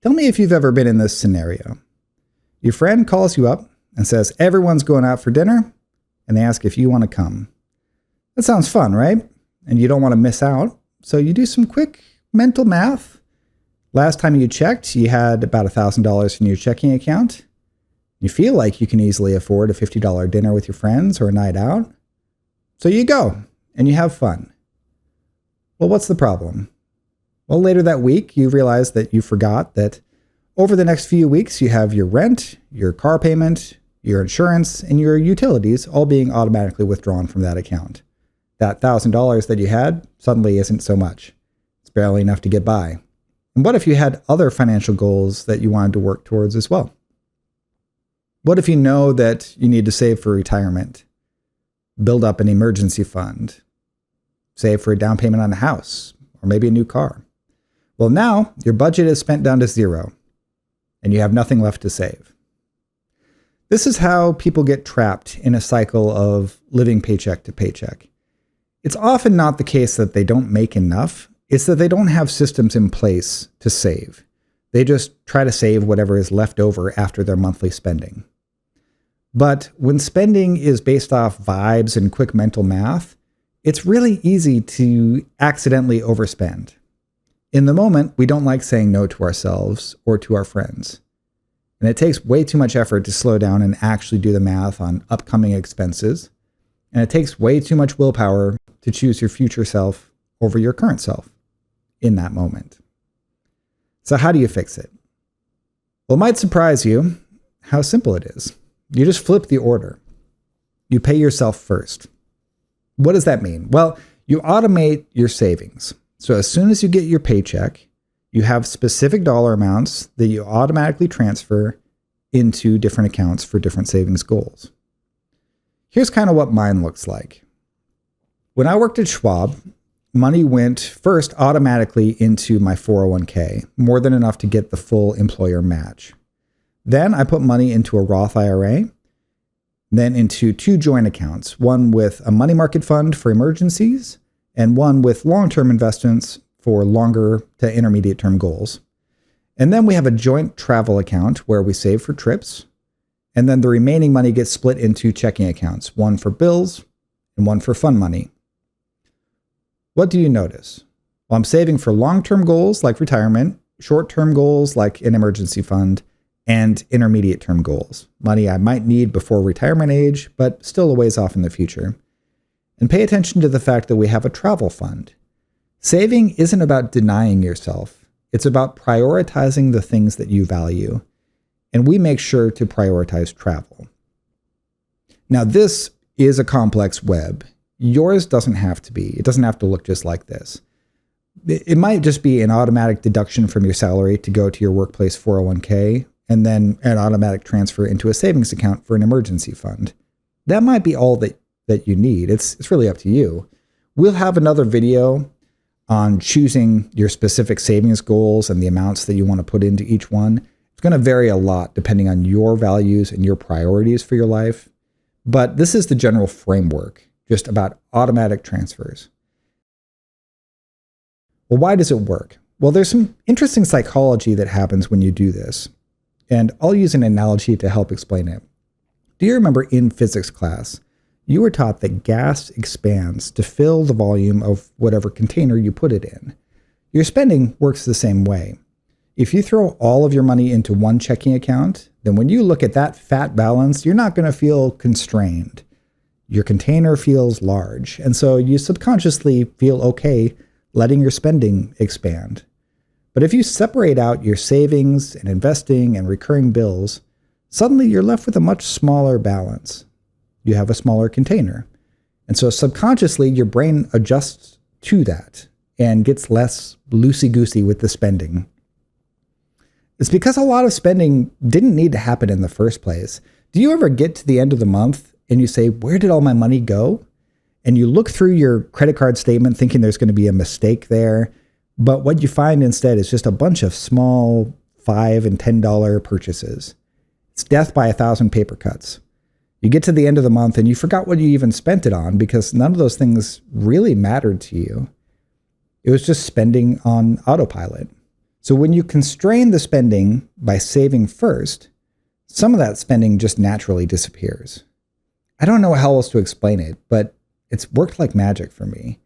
Tell me if you've ever been in this scenario. Your friend calls you up and says, everyone's going out for dinner, and they ask if you want to come. That sounds fun, right? And you don't want to miss out. So you do some quick mental math. Last time you checked, you had about $1,000 in your checking account. You feel like you can easily afford a $50 dinner with your friends or a night out. So you go and you have fun. Well, what's the problem? Well, later that week, you realize that you forgot that over the next few weeks, you have your rent, your car payment, your insurance, and your utilities all being automatically withdrawn from that account. That $1,000 that you had suddenly isn't so much. It's barely enough to get by. And what if you had other financial goals that you wanted to work towards as well? What if you know that you need to save for retirement, build up an emergency fund, save for a down payment on a house, or maybe a new car? Well, now your budget is spent down to zero, and you have nothing left to save. This is how people get trapped in a cycle of living paycheck to paycheck. It's often not the case that they don't make enough. It's that they don't have systems in place to save. They just try to save whatever is left over after their monthly spending. But when spending is based off vibes and quick mental math, it's really easy to accidentally overspend. In the moment, we don't like saying no to ourselves or to our friends. And it takes way too much effort to slow down and actually do the math on upcoming expenses. And it takes way too much willpower to choose your future self over your current self in that moment. So how do you fix it? Well, it might surprise you how simple it is. You just flip the order. You pay yourself first. What does that mean? Well, you automate your savings. So as soon as you get your paycheck, you have specific dollar amounts that you automatically transfer into different accounts for different savings goals. Here's kind of what mine looks like. When I worked at Schwab, money went first automatically into my 401k, more than enough to get the full employer match. Then I put money into a Roth IRA, then into two joint accounts, one with a money market fund for emergencies and one with long-term investments for longer to intermediate term goals. And then we have a joint travel account where we save for trips. And then the remaining money gets split into checking accounts, one for bills and one for fun money. What do you notice? Well, I'm saving for long-term goals like retirement, short-term goals like an emergency fund, and intermediate term goals, money I might need before retirement age, but still a ways off in the future. And pay attention to the fact that we have a travel fund. Saving isn't about denying yourself. It's about prioritizing the things that you value. And we make sure to prioritize travel. Now, this is a complex web. Yours doesn't have to be. It doesn't have to look just like this. It might just be an automatic deduction from your salary to go to your workplace 401k, and then an automatic transfer into a savings account for an emergency fund. That might be all that you need. It's really up to you. We'll have another video on choosing your specific savings goals and the amounts that you want to put into each one. It's going to vary a lot depending on your values and your priorities for your life. But this is the general framework, just about automatic transfers. Well, why does it work? Well, there's some interesting psychology that happens when you do this. And I'll use an analogy to help explain it. Do you remember in physics class, you were taught that gas expands to fill the volume of whatever container you put it in. Your spending works the same way. If you throw all of your money into one checking account, then when you look at that fat balance, you're not going to feel constrained. Your container feels large, and so you subconsciously feel okay letting your spending expand. But if you separate out your savings and investing and recurring bills, suddenly you're left with a much smaller balance. You have a smaller container. And so subconsciously, your brain adjusts to that and gets less loosey-goosey with the spending. It's because a lot of spending didn't need to happen in the first place. Do you ever get to the end of the month and you say, where did all my money go? And you look through your credit card statement thinking there's going to be a mistake there. But what you find instead is just a bunch of small $5 and $10 purchases. It's death by 1,000 paper cuts. You get to the end of the month and you forgot what you even spent it on because none of those things really mattered to you. It was just spending on autopilot. So when you constrain the spending by saving first, some of that spending just naturally disappears. I don't know how else to explain it, but it's worked like magic for me.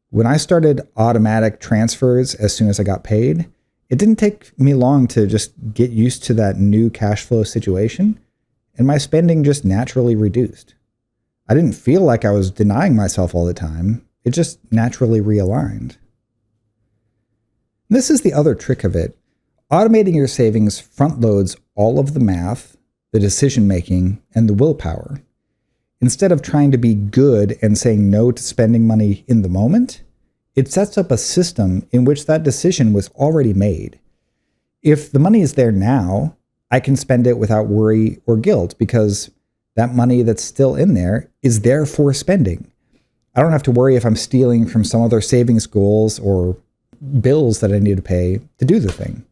When I started automatic transfers as soon as I got paid, it didn't take me long to just get used to that new cash flow situation, and my spending just naturally reduced. I didn't feel like I was denying myself all the time. It just naturally realigned. This is the other trick of it. Automating your savings front loads all of the math, the decision making, and the willpower. Instead of trying to be good and saying no to spending money in the moment, it sets up a system in which that decision was already made. If the money is there now, I can spend it without worry or guilt because that money that's still in there is there for spending. I don't have to worry if I'm stealing from some other savings goals or bills that I need to pay to do the thing.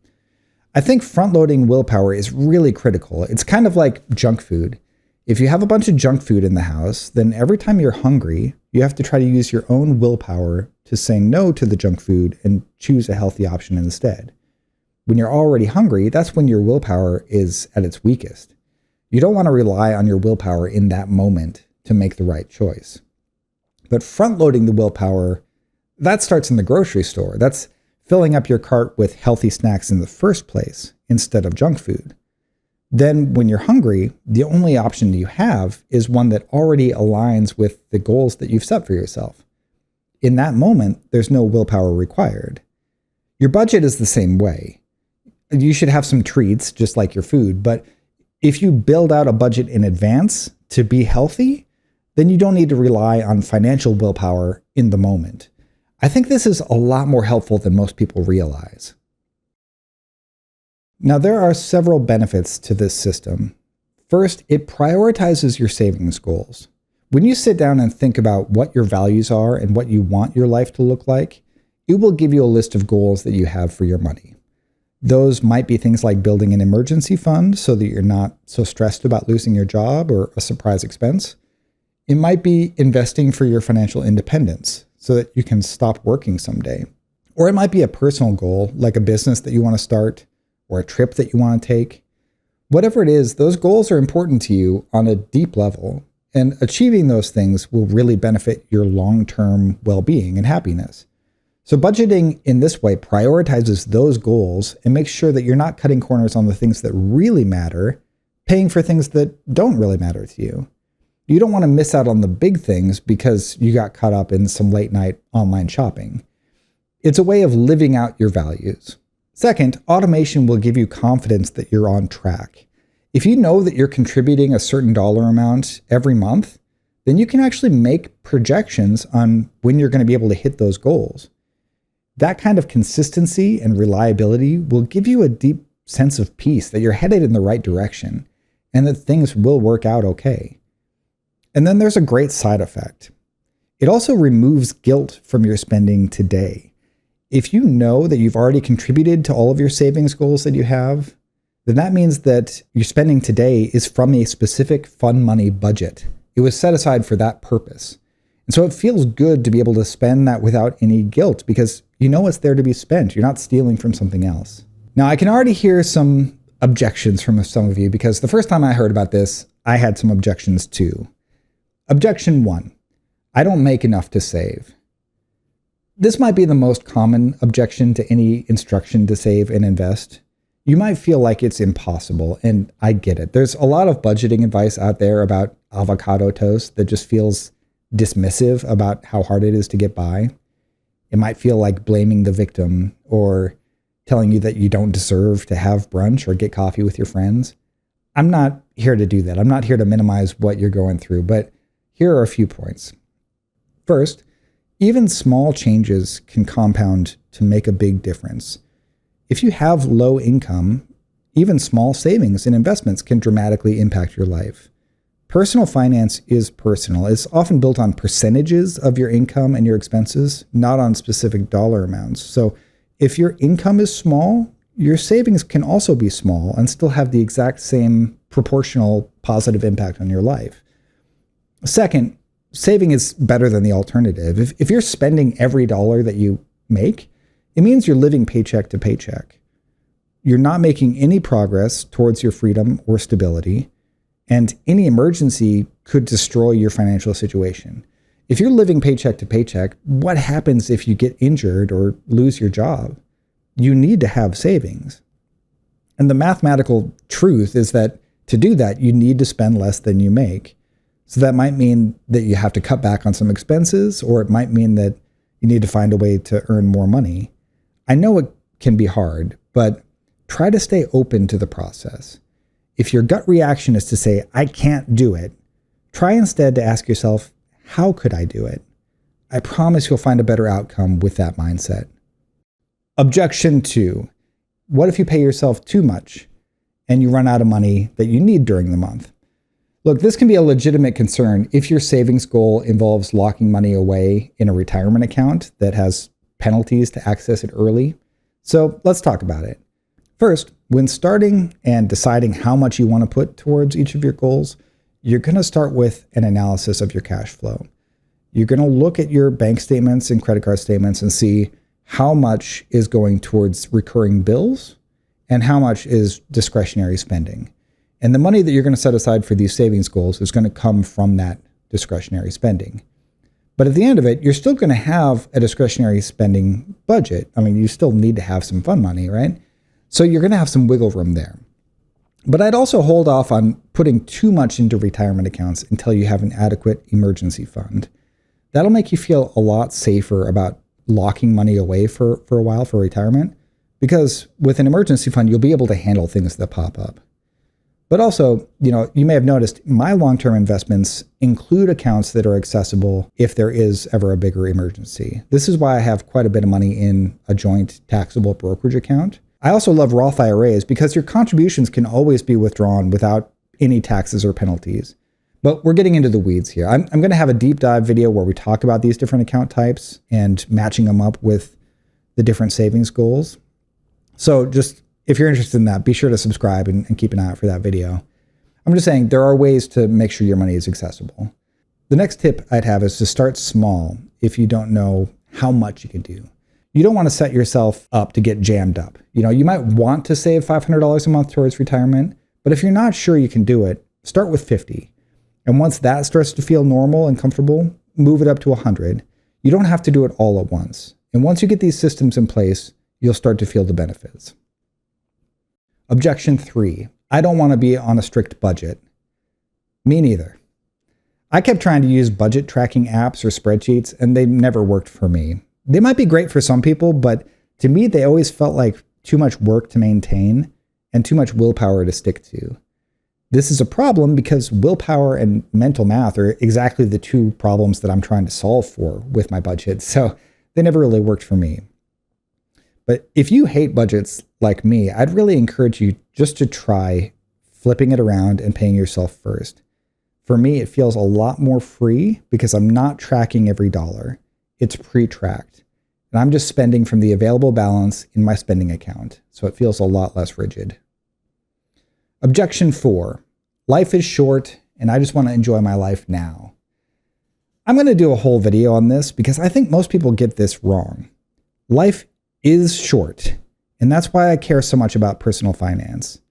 I think front-loading willpower is really critical. It's kind of like junk food. If you have a bunch of junk food in the house, then every time you're hungry, you have to try to use your own willpower to say no to the junk food and choose a healthy option instead. When you're already hungry, that's when your willpower is at its weakest. You don't want to rely on your willpower in that moment to make the right choice. But front-loading the willpower, that starts in the grocery store. That's filling up your cart with healthy snacks in the first place instead of junk food. Then when you're hungry, the only option you have is one that already aligns with the goals that you've set for yourself. In that moment, there's no willpower required. Your budget is the same way. You should have some treats, just like your food, but if you build out a budget in advance to be healthy, then you don't need to rely on financial willpower in the moment. I think this is a lot more helpful than most people realize. Now, there are several benefits to this system. First, it prioritizes your savings goals. When you sit down and think about what your values are and what you want your life to look like, it will give you a list of goals that you have for your money. Those might be things like building an emergency fund so that you're not so stressed about losing your job or a surprise expense. It might be investing for your financial independence so that you can stop working someday. Or it might be a personal goal, like a business that you want to start or a trip that you want to take. Whatever it is, those goals are important to you on a deep level, and achieving those things will really benefit your long-term well-being and happiness. So budgeting in this way prioritizes those goals and makes sure that you're not cutting corners on the things that really matter, paying for things that don't really matter to you. You don't want to miss out on the big things because you got caught up in some late-night online shopping. It's a way of living out your values. Second, automation will give you confidence that you're on track. If you know that you're contributing a certain dollar amount every month, then you can actually make projections on when you're going to be able to hit those goals. That kind of consistency and reliability will give you a deep sense of peace that you're headed in the right direction and that things will work out okay. And then there's a great side effect. It also removes guilt from your spending today. If you know that you've already contributed to all of your savings goals that you have, then that means that your spending today is from a specific fun money budget. It was set aside for that purpose. And so it feels good to be able to spend that without any guilt because you know it's there to be spent. You're not stealing from something else. Now, I can already hear some objections from some of you because the first time I heard about this, I had some objections too. Objection 1, I don't make enough to save. This might be the most common objection to any instruction to save and invest. You might feel like it's impossible, and I get it. There's a lot of budgeting advice out there about avocado toast that just feels dismissive about how hard it is to get by. It might feel like blaming the victim or telling you that you don't deserve to have brunch or get coffee with your friends. I'm not here to do that. I'm not here to minimize what you're going through, but here are a few points. First, even small changes can compound to make a big difference. If you have low income, even small savings and investments can dramatically impact your life. Personal finance is personal. It's often built on percentages of your income and your expenses, not on specific dollar amounts. So if your income is small, your savings can also be small and still have the exact same proportional positive impact on your life. Second, saving is better than the alternative. If you're spending every dollar that you make, it means you're living paycheck to paycheck. you're not making any progress towards your freedom or stability, and any emergency could destroy your financial situation. If you're living paycheck to paycheck, what happens if you get injured or lose your job? You need to have savings. And the mathematical truth is that to do that, you need to spend less than you make. So that might mean that you have to cut back on some expenses, or it might mean that you need to find a way to earn more money. I know it can be hard, but try to stay open to the process. If your gut reaction is to say, I can't do it, try instead to ask yourself, how could I do it? I promise you'll find a better outcome with that mindset. Objection 2. What if you pay yourself too much and you run out of money that you need during the month? Look, this can be a legitimate concern if your savings goal involves locking money away in a retirement account that has penalties to access it early. So let's talk about it. First, when starting and deciding how much you want to put towards each of your goals, you're going to start with an analysis of your cash flow. You're going to look at your bank statements and credit card statements and see how much is going towards recurring bills and how much is discretionary spending. And the money that you're going to set aside for these savings goals is going to come from that discretionary spending. But at the end of it, you're still going to have a discretionary spending budget. I mean, you still need to have some fun money, right? So you're going to have some wiggle room there. But I'd also hold off on putting too much into retirement accounts until you have an adequate emergency fund. That'll make you feel a lot safer about locking money away for a while for retirement, because with an emergency fund, you'll be able to handle things that pop up. But also, you may have noticed my long-term investments include accounts that are accessible if there is ever a bigger emergency. This is why I have quite a bit of money in a joint taxable brokerage account. I also love Roth IRAs because your contributions can always be withdrawn without any taxes or penalties. But we're getting into the weeds here. I'm going to have a deep dive video where we talk about these different account types and matching them up with the different savings goals. So just if you're interested in that, be sure to subscribe and keep an eye out for that video. I'm just saying there are ways to make sure your money is accessible. The next tip I'd have is to start small if you don't know how much you can do. You don't want to set yourself up to get jammed up. You might want to save $500 a month towards retirement, but if you're not sure you can do it, start with 50. And once that starts to feel normal and comfortable, move it up to 100. You don't have to do it all at once. And once you get these systems in place, you'll start to feel the benefits. Objection 3. I don't want to be on a strict budget. Me neither. I kept trying to use budget tracking apps or spreadsheets, and they never worked for me. They might be great for some people, but to me, they always felt like too much work to maintain and too much willpower to stick to. This is a problem because willpower and mental math are exactly the two problems that I'm trying to solve for with my budget, so they never really worked for me. But if you hate budgets like me, I'd really encourage you just to try flipping it around and paying yourself first. For me, it feels a lot more free because I'm not tracking every dollar. It's pre-tracked, and I'm just spending from the available balance in my spending account, so it feels a lot less rigid. Objection 4. Life is short, and I just want to enjoy my life now. I'm going to do a whole video on this because I think most people get this wrong. Life is short, and that's why I care so much about personal finance.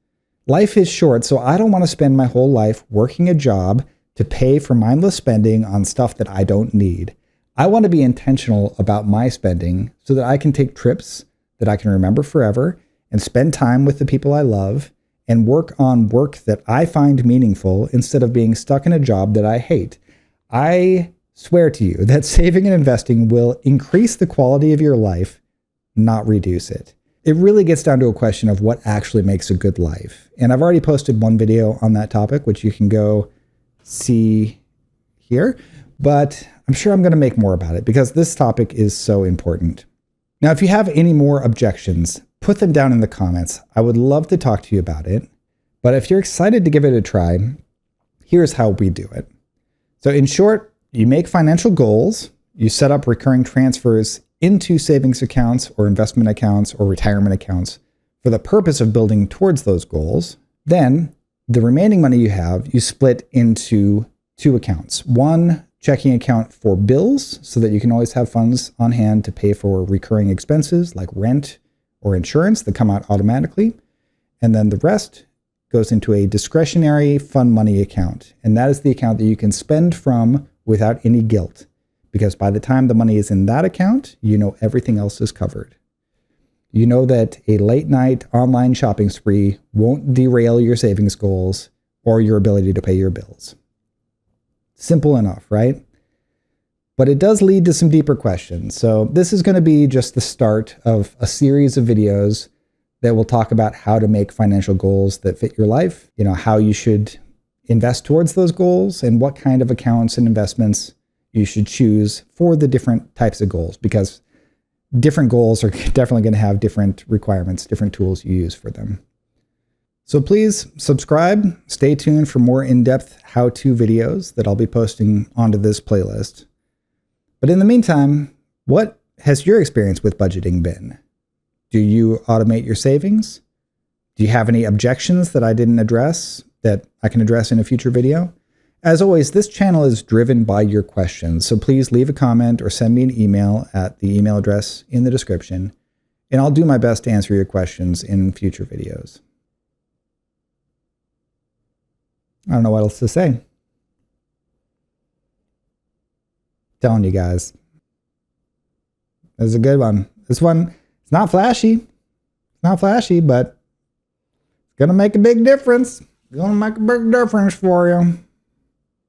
Life is short, so I don't want to spend my whole life working a job to pay for mindless spending on stuff that I don't need. I want to be intentional about my spending so that I can take trips that I can remember forever and spend time with the people I love and work on work that I find meaningful instead of being stuck in a job that I hate. I swear to you that saving and investing will increase the quality of your life, not reduce it. It really gets down to a question of what actually makes a good life. And I've already posted one video on that topic, which you can go see here. But I'm sure I'm going to make more about it because this topic is so important. Now, if you have any more objections, put them down in the comments. I would love to talk to you about it. But if you're excited to give it a try, here's how we do it. So in short, you make financial goals, you set up recurring transfers into savings accounts or investment accounts or retirement accounts for the purpose of building towards those goals. Then the remaining money you have, you split into two accounts. One checking account for bills so that you can always have funds on hand to pay for recurring expenses like rent or insurance that come out automatically. And then the rest goes into a discretionary fund money account. And that is the account that you can spend from without any guilt. Because by the time the money is in that account, you know everything else is covered. You know that a late night online shopping spree won't derail your savings goals or your ability to pay your bills. Simple enough, right? But it does lead to some deeper questions. So this is going to be just the start of a series of videos that will talk about how to make financial goals that fit your life, how you should invest towards those goals, and what kind of accounts and investments you should choose for the different types of goals, because different goals are definitely going to have different requirements, different tools you use for them. So please subscribe, stay tuned for more in-depth how-to videos that I'll be posting onto this playlist. But in the meantime, what has your experience with budgeting been? Do you automate your savings? Do you have any objections that I didn't address that I can address in a future video? As always, this channel is driven by your questions, so please leave a comment or send me an email at the email address in the description, and I'll do my best to answer your questions in future videos. I don't know what else to say. Telling you guys. This is a good one. This one, it's not flashy. It's not flashy, but it's going to make a big difference. It's going to make a big difference for you.